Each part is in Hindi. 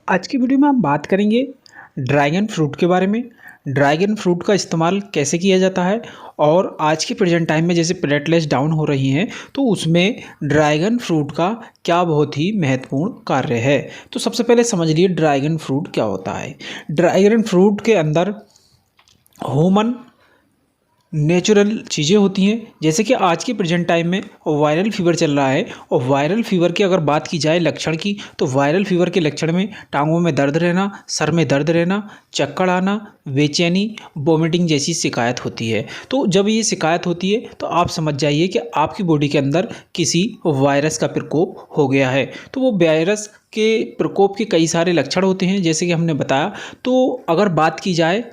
आज की वीडियो में हम बात करेंगे ड्रैगन फ्रूट के बारे में। ड्रैगन फ्रूट का इस्तेमाल कैसे किया जाता है और आज के प्रेजेंट टाइम में जैसे प्लेटलेट्स डाउन हो रही हैं तो उसमें ड्रैगन फ्रूट का क्या बहुत ही महत्वपूर्ण कार्य है। तो सबसे पहले समझ लिए ड्रैगन फ्रूट क्या होता है। ड्रैगन फ्रूट के अंदर ह्यूमन नेचुरल चीज़ें होती हैं, जैसे कि आज के प्रेजेंट टाइम में वायरल फीवर चल रहा है और वायरल फीवर की अगर बात की जाए लक्षण की, तो वायरल फीवर के लक्षण में टांगों में दर्द रहना, सर में दर्द रहना, चक्कर आना, बेचैनी, वोमिटिंग जैसी शिकायत होती है। तो जब ये शिकायत होती है तो आप समझ जाइए कि आपकी बॉडी के अंदर किसी वायरस का प्रकोप हो गया है। तो वो वायरस के प्रकोप के कई सारे लक्षण होते हैं, जैसे कि हमने बताया। तो अगर बात की जाए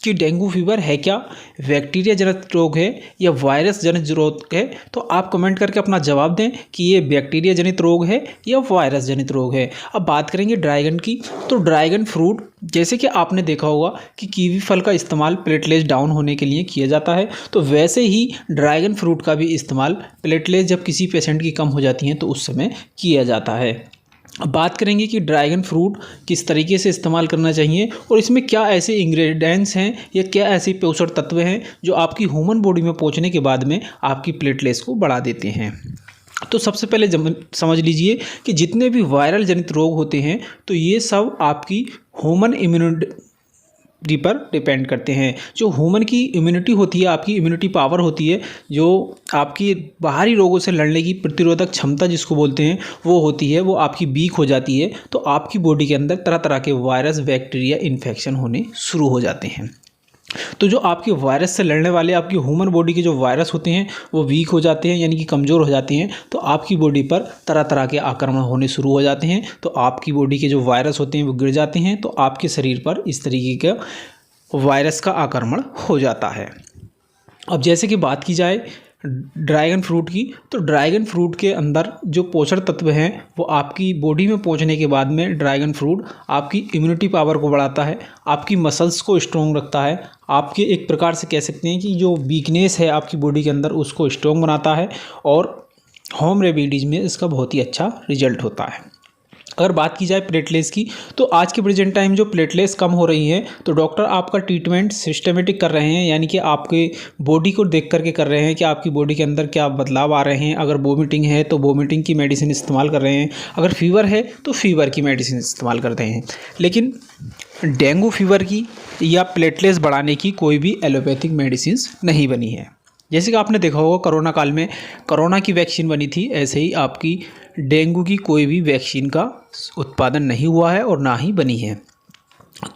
कि डेंगू फीवर है क्या, बैक्टीरिया जनित रोग है या वायरस जनित रोग है, तो आप कमेंट करके अपना जवाब दें कि ये बैक्टीरिया जनित रोग है या वायरस जनित रोग है। अब बात करेंगे ड्रैगन की। तो ड्रैगन फ्रूट, जैसे कि आपने देखा होगा कि कीवी फल का इस्तेमाल प्लेटलेट्स डाउन होने के लिए किया जाता है, तो वैसे ही ड्रैगन फ्रूट का भी इस्तेमाल प्लेटलेट्स जब किसी पेशेंट की कम हो जाती हैं तो उस समय किया जाता है। अब बात करेंगे कि ड्रैगन फ्रूट किस तरीके से इस्तेमाल करना चाहिए और इसमें क्या ऐसे इंग्रेडिएंट्स हैं या क्या ऐसे पोषक तत्व हैं जो आपकी ह्यूमन बॉडी में पहुंचने के बाद में आपकी प्लेटलेट्स को बढ़ा देते हैं। तो सबसे पहले समझ लीजिए कि जितने भी वायरल जनित रोग होते हैं तो ये सब आपकी ह्यूमन इम्यूनिटी पर डिपेंड करते हैं। जो ह्यूमन की इम्यूनिटी होती है, आपकी इम्यूनिटी पावर होती है, जो आपकी बाहरी रोगों से लड़ने की प्रतिरोधक क्षमता जिसको बोलते हैं वो होती है, वो आपकी वीक हो जाती है। तो आपकी बॉडी के अंदर तरह तरह के वायरस, बैक्टीरिया, इन्फेक्शन होने शुरू हो जाते हैं। तो जो आपके वायरस से लड़ने वाले आपकी ह्यूमन बॉडी के जो वायरस होते हैं वो वीक हो जाते हैं, यानी कि कमज़ोर हो जाते हैं। तो आपकी बॉडी पर तरह तरह के आक्रमण होने शुरू हो जाते हैं। तो आपकी बॉडी के जो वायरस होते हैं वो गिर जाते हैं, तो आपके शरीर पर इस तरीके का वायरस का आक्रमण हो जाता है। अब जैसे कि बात की जाए ड्रैगन फ्रूट की, तो ड्रैगन फ्रूट के अंदर जो पोषक तत्व हैं वो आपकी बॉडी में पहुंचने के बाद में ड्रैगन फ्रूट आपकी इम्यूनिटी पावर को बढ़ाता है, आपकी मसल्स को स्ट्रॉन्ग रखता है, आपके एक प्रकार से कह सकते हैं कि जो वीकनेस है आपकी बॉडी के अंदर उसको स्ट्रॉन्ग बनाता है और होम रेमेडीज़ में इसका बहुत ही अच्छा रिजल्ट होता है। अगर बात की जाए प्लेटलेट्स की, तो आज के प्रेजेंट टाइम जो प्लेटलेट्स कम हो रही हैं तो डॉक्टर आपका ट्रीटमेंट सिस्टमेटिक कर रहे हैं, यानी कि आपके बॉडी को देख करके कर रहे हैं कि आपकी बॉडी के अंदर क्या बदलाव आ रहे हैं। अगर वोमिटिंग है तो वोमिटिंग की मेडिसिन इस्तेमाल कर रहे हैं, अगर फीवर है तो फीवर की मेडिसिन इस्तेमाल कर रहे हैं। लेकिन डेंगू फीवर की या प्लेटलेट्स बढ़ाने की कोई भी एलोपैथिक मेडिसिन नहीं बनी है। जैसे कि आपने देखा होगा कोरोना काल में कोरोना की वैक्सीन बनी थी, ऐसे ही आपकी डेंगू की कोई भी वैक्सीन का उत्पादन नहीं हुआ है और ना ही बनी है।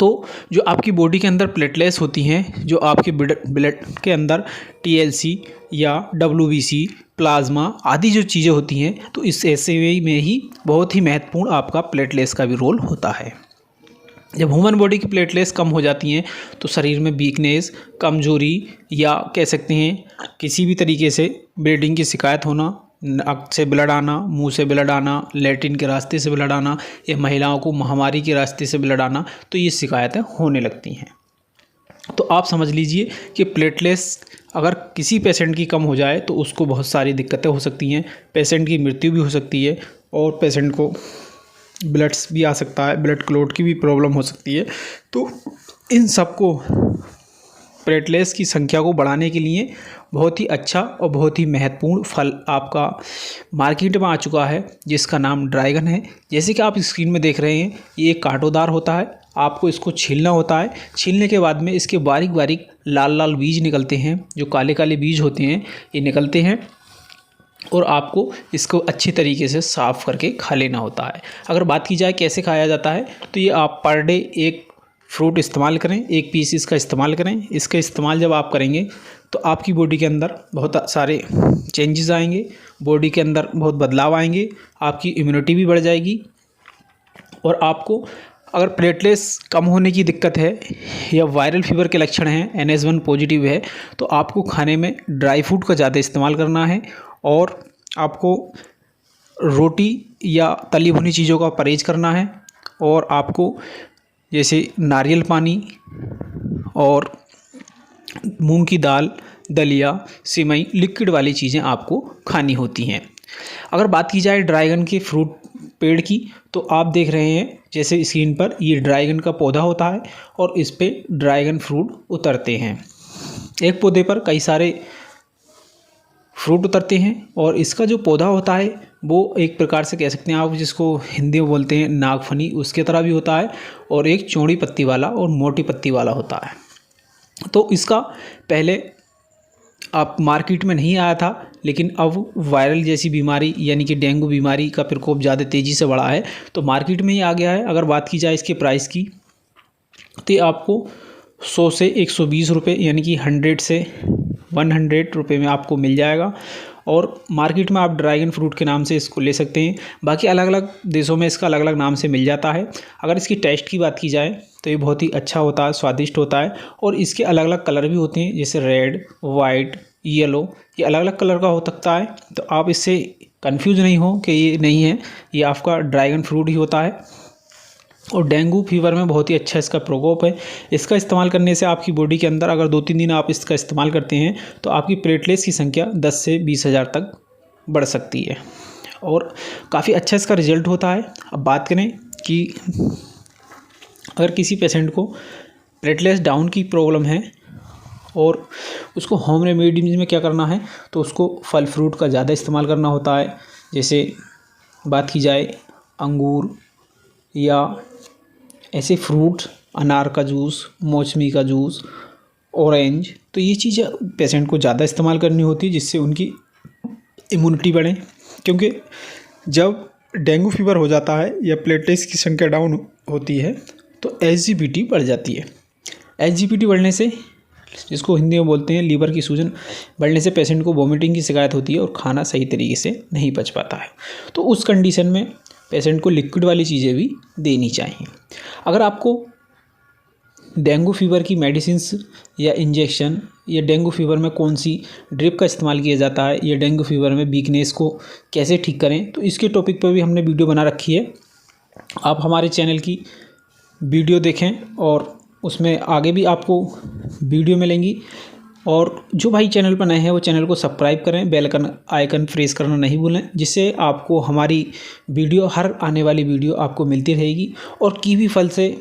तो जो आपकी बॉडी के अंदर प्लेटलेट्स होती हैं, जो आपके ब्लड के अंदर TLC या WBC, प्लाज्मा आदि जो चीज़ें होती हैं, तो इस ऐसे में ही बहुत ही महत्वपूर्ण आपका प्लेटलेट्स का भी रोल होता है। जब ह्यूमन बॉडी की प्लेटलेट्स कम हो जाती हैं तो शरीर में वीकनेस, कमजोरी या कह सकते हैं किसी भी तरीके से ब्लीडिंग की शिकायत होना, नाक से ब्लड आना, मुंह से ब्लड आना, लैट्रिन के रास्ते से ब्लड आना या महिलाओं को महामारी के रास्ते से ब्लड आना, तो ये शिकायतें होने लगती हैं। तो आप समझ लीजिए कि प्लेटलेट्स अगर किसी पेशेंट की कम हो जाए तो उसको बहुत सारी दिक्कतें हो सकती हैं, पेशेंट की मृत्यु भी हो सकती है और पेशेंट को ब्लड्स भी आ सकता है, ब्लड क्लॉट की भी प्रॉब्लम हो सकती है। तो इन सबको प्लेटलेट्स की संख्या को बढ़ाने के लिए बहुत ही अच्छा और बहुत ही महत्वपूर्ण फल आपका मार्केट में आ चुका है, जिसका नाम ड्रैगन है। जैसे कि आप स्क्रीन में देख रहे हैं, ये कांटोदार होता है, आपको इसको छीलना होता है। छीलने के बाद में इसके बारीक बारीक लाल लाल बीज निकलते हैं, जो काले काले बीज होते हैं ये निकलते हैं और आपको इसको अच्छी तरीके से साफ़ करके खा लेना होता है। अगर बात की जाए कैसे खाया जाता है, तो ये आप पर डे एक फ्रूट इस्तेमाल करें, एक पीस इसका इस्तेमाल करें। इसका इस्तेमाल जब आप करेंगे तो आपकी बॉडी के अंदर बहुत सारे चेंजेस आएंगे, बॉडी के अंदर बहुत बदलाव आएंगे, आपकी इम्यूनिटी भी बढ़ जाएगी। और आपको अगर प्लेटलेट्स कम होने की दिक्कत है या वायरल फीवर के लक्षण हैं, NH1 पॉजिटिव है, तो आपको खाने में ड्राई फ्रूट का ज़्यादा इस्तेमाल करना है और आपको रोटी या तली भुनी चीज़ों का परहेज़ करना है। और आपको जैसे नारियल पानी और मूंग की दाल, दलिया, सिमई, लिक्विड वाली चीज़ें आपको खानी होती हैं। अगर बात की जाए ड्रैगन के फ्रूट पेड़ की, तो आप देख रहे हैं जैसे स्क्रीन पर ये ड्रैगन का पौधा होता है और इस पे ड्रैगन फ्रूट उतरते हैं। एक पौधे पर कई सारे फ्रूट उतरते हैं और इसका जो पौधा होता है वो एक प्रकार से कह सकते हैं आप, जिसको हिंदी में बोलते हैं नागफनी, उसके तरह भी होता है और एक चौड़ी पत्ती वाला और मोटी पत्ती वाला होता है। तो इसका पहले आप मार्केट में नहीं आया था, लेकिन अब वायरल जैसी बीमारी यानी कि डेंगू बीमारी का प्रकोप ज़्यादा तेज़ी से बढ़ा है तो मार्केट में ही आ गया है। अगर बात की जाए इसके प्राइस की तो आपको 100 से 120 रुपये यानी कि 100 से 100 रुपये में आपको मिल जाएगा और मार्केट में आप ड्रैगन फ्रूट के नाम से इसको ले सकते हैं। बाकी अलग अलग देशों में इसका अलग अलग नाम से मिल जाता है। अगर इसकी टेस्ट की बात की जाए तो ये बहुत ही अच्छा होता है, स्वादिष्ट होता है और इसके अलग अलग कलर भी होते हैं, जैसे रेड, वाइट, येलो, ये अलग अलग कलर का हो सकता है। तो आप इससे कंफ्यूज नहीं हो कि ये नहीं है, ये आपका ड्रैगन फ्रूट ही होता है। और डेंगू फीवर में बहुत ही अच्छा इसका प्रकोप है। इसका इस्तेमाल करने से आपकी बॉडी के अंदर अगर 2-3 दिन आप इसका इस्तेमाल करते हैं तो आपकी प्लेटलेट्स की संख्या 10 से 20 हज़ार तक बढ़ सकती है और काफ़ी अच्छा इसका रिजल्ट होता है। अब बात करें कि अगर किसी पेशेंट को प्लेटलेट्स डाउन की प्रॉब्लम है और उसको होम रेमेडीज में क्या करना है, तो उसको फल फ्रूट का ज़्यादा इस्तेमाल करना होता है। जैसे बात की जाए अंगूर या ऐसे फ्रूट, अनार का जूस, मौसमी का जूस, ऑरेंज, तो ये चीज़ें पेशेंट को ज़्यादा इस्तेमाल करनी होती है जिससे उनकी इम्यूनिटी बढ़े। क्योंकि जब डेंगू फीवर हो जाता है या प्लेटलेट्स की संख्या डाउन होती है तो एसजीपीटी बढ़ जाती है। एसजीपीटी बढ़ने से, जिसको हिंदी में बोलते हैं लीवर की सूजन बढ़ने से, पेशेंट को वॉमिटिंग की शिकायत होती है और खाना सही तरीके से नहीं पच पाता है। तो उस कंडीशन में पेशेंट को लिक्विड वाली चीज़ें भी देनी चाहिए। अगर आपको डेंगू फीवर की मेडिसिन्स या इंजेक्शन या डेंगू फीवर में कौन सी ड्रिप का इस्तेमाल किया जाता है या डेंगू फीवर में वीकनेस को कैसे ठीक करें, तो इसके टॉपिक पर भी हमने वीडियो बना रखी है। आप हमारे चैनल की वीडियो देखें और उसमें आगे भी आपको वीडियो मिलेंगी। और जो भाई चैनल पर नए हैं वो चैनल को सब्सक्राइब करें, बेल आइकन प्रेस करना नहीं भूलें, जिससे आपको हमारी वीडियो, हर आने वाली वीडियो आपको मिलती रहेगी। और कीवी फल से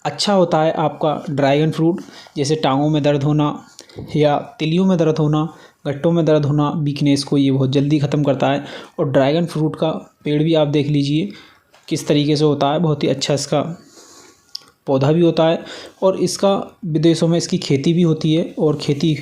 अच्छा होता है आपका ड्रैगन फ्रूट, जैसे टांगों में दर्द होना या तिलियों में दर्द होना, गट्टों में दर्द होना, वीकनेस को ये बहुत जल्दी ख़त्म करता है। और ड्रैगन फ्रूट का पेड़ भी आप देख लीजिए किस तरीके से होता है, बहुत ही अच्छा इसका पौधा भी होता है और इसका विदेशों में इसकी खेती भी होती है और खेती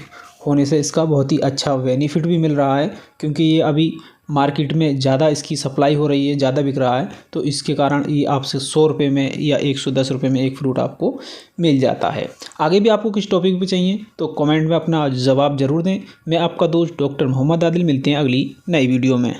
होने से इसका बहुत ही अच्छा बेनिफिट भी मिल रहा है, क्योंकि ये अभी मार्केट में ज़्यादा इसकी सप्लाई हो रही है, ज़्यादा बिक रहा है। तो इसके कारण ये आपसे 100 रुपये में या 110 रुपये में एक फ्रूट आपको मिल जाता है। आगे भी आपको किस टॉपिक पे चाहिए तो कमेंट में अपना जवाब ज़रूर दें। मैं आपका दोस्त डॉक्टर मोहम्मद आदिल, मिलते हैं अगली नई वीडियो में।